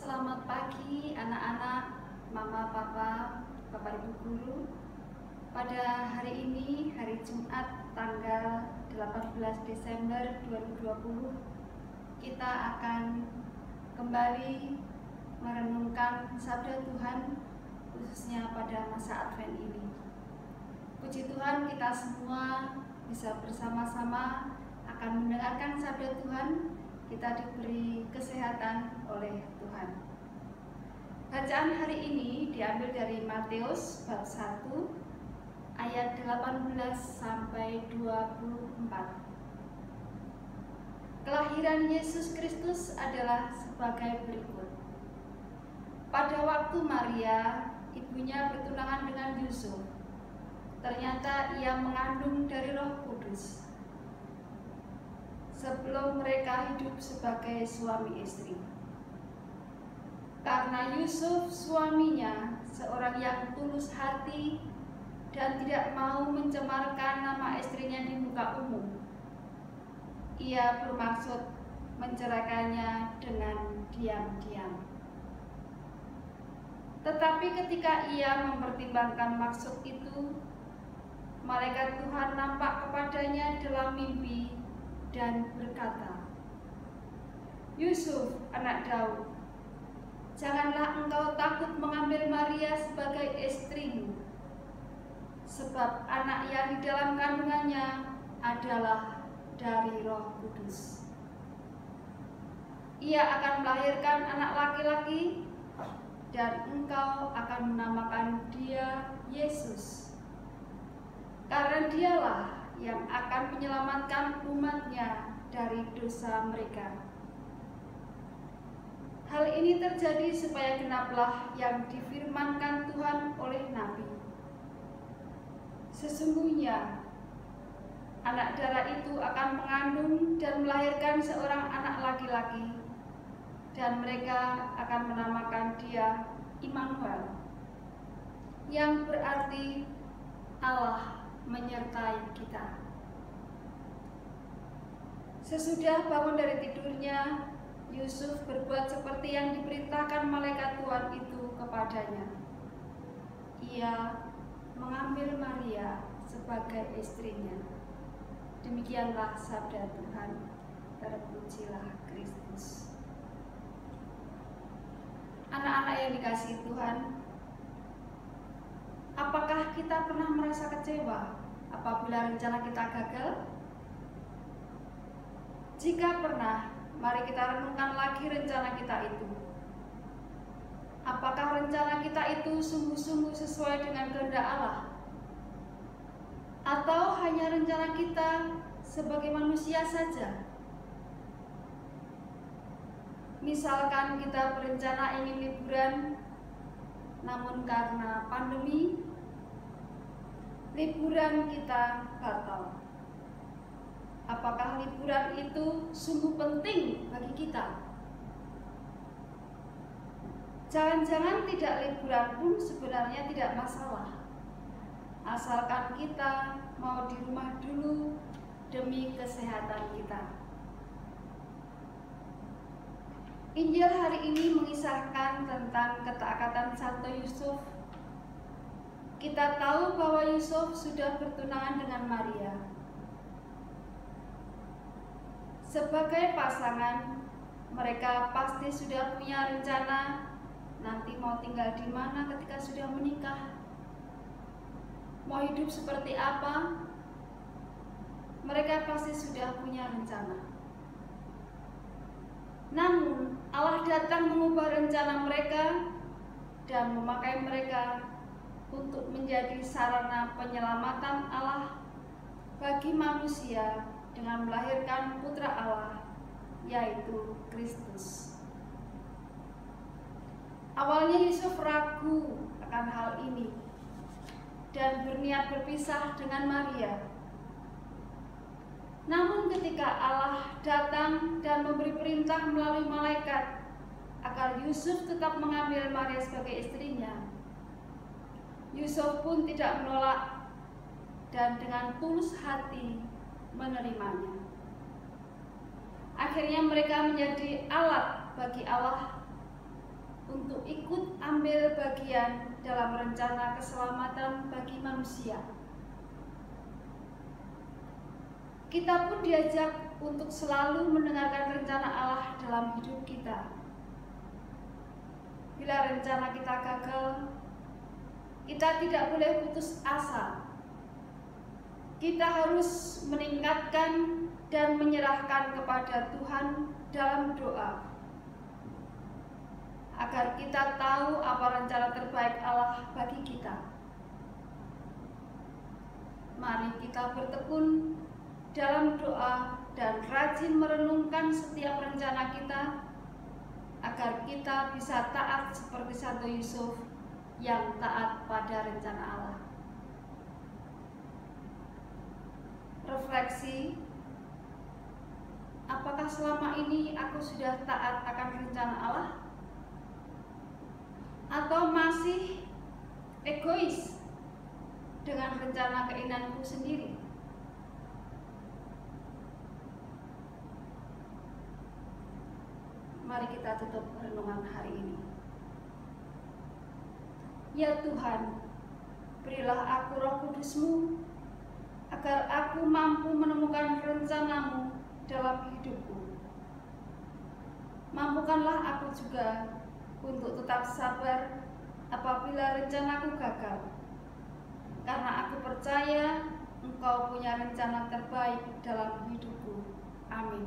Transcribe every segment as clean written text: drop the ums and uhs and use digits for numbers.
Selamat pagi anak-anak, mama, papa, bapak ibu guru. Pada hari ini, hari Jumat tanggal 18 Desember 2020, kita akan kembali merenungkan sabda Tuhan, khususnya pada masa Advent ini. Puji Tuhan, kita semua bisa bersama-sama akan mendengarkan sabda Tuhan. Kita diberi kesehatan oleh Tuhan. Bacaan hari ini diambil dari Matius bab 1 ayat 18 sampai 24. Kelahiran Yesus Kristus adalah sebagai berikut. Pada waktu Maria, ibunya bertunangan dengan Yusuf, ternyata ia mengandung dari Roh Kudus. Sebelum mereka hidup sebagai suami istri. Karena Yusuf suaminya seorang yang tulus hati dan tidak mau mencemarkan nama istrinya di muka umum, ia bermaksud menceraikannya dengan diam-diam. Tetapi ketika ia mempertimbangkan maksud itu, malaikat Tuhan nampak kepadanya dalam mimpi dan berkata, "Yusuf, anak Daud, janganlah engkau takut mengambil Maria sebagai istrimu, sebab anak yang di dalam kandungannya adalah dari Roh Kudus. Ia akan melahirkan anak laki-laki, dan engkau akan menamakan dia Yesus, karena dialah yang akan menyelamatkan umatnya dari dosa mereka." Hal ini terjadi supaya genaplah yang difirmankan Tuhan oleh Nabi. Sesungguhnya anak darah itu akan mengandung dan melahirkan seorang anak laki-laki, dan mereka akan menamakan dia Immanuel, yang berarti Allah menyertai kita. Sesudah bangun dari tidurnya, Yusuf berbuat seperti yang diperintahkan malaikat Tuhan itu kepadanya. Ia mengambil Maria sebagai istrinya. Demikianlah sabda Tuhan. Terpujilah Kristus. Anak-anak yang dikasihi Tuhan, apakah kita pernah merasa kecewa apabila rencana kita gagal? Jika pernah, mari kita renungkan lagi rencana kita itu. Apakah rencana kita itu sungguh-sungguh sesuai dengan kehendak Allah? Atau hanya rencana kita sebagai manusia saja? Misalkan kita berencana ingin liburan, namun karena pandemi, liburan kita batal. Apakah liburan itu sungguh penting bagi kita? Jangan-jangan tidak liburan pun sebenarnya tidak masalah, asalkan kita mau di rumah dulu demi kesehatan kita. Injil hari ini mengisahkan tentang ketaatan Santo Yusuf. Kita tahu bahwa Yusuf sudah bertunangan dengan Maria. Sebagai pasangan, mereka pasti sudah punya rencana nanti mau tinggal di mana ketika sudah menikah. Mau hidup seperti apa? Mereka pasti sudah punya rencana. Namun, Allah datang mengubah rencana mereka dan memakai mereka untuk menjadi sarana penyelamatan Allah bagi manusia dengan melahirkan putra Allah, yaitu Kristus. Awalnya Yusuf ragu akan hal ini dan berniat berpisah dengan Maria. Namun ketika Allah datang dan memberi perintah melalui malaikat agar Yusuf tetap mengambil Maria sebagai istrinya, Yusuf pun tidak menolak dan dengan tulus hati menerimanya. Akhirnya mereka menjadi alat bagi Allah untuk ikut ambil bagian dalam rencana keselamatan bagi manusia. Kita pun diajak untuk selalu mendengarkan rencana Allah dalam hidup kita. Bila rencana kita gagal, kita tidak boleh putus asa. Kita harus meningkatkan dan menyerahkan kepada Tuhan dalam doa, agar kita tahu apa rencana terbaik Allah bagi kita. Mari kita bertekun dalam doa dan rajin merenungkan setiap rencana kita, agar kita bisa taat seperti Santo Yusuf yang taat pada rencana Allah. Refleksi, apakah selama ini aku sudah taat akan rencana Allah? Atau masih egois dengan rencana keinginanku sendiri? Mari kita tutup renungan hari ini. Ya Tuhan, berilah aku Roh Kudus-Mu, agar aku mampu menemukan rencana-Mu dalam hidupku. Mampukanlah aku juga untuk tetap sabar apabila rencanaku gagal, karena aku percaya Engkau punya rencana terbaik dalam hidupku. Amin.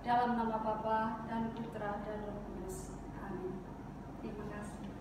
Dalam nama Bapa dan Putra dan Roh Kudus. Amin. Terima kasih.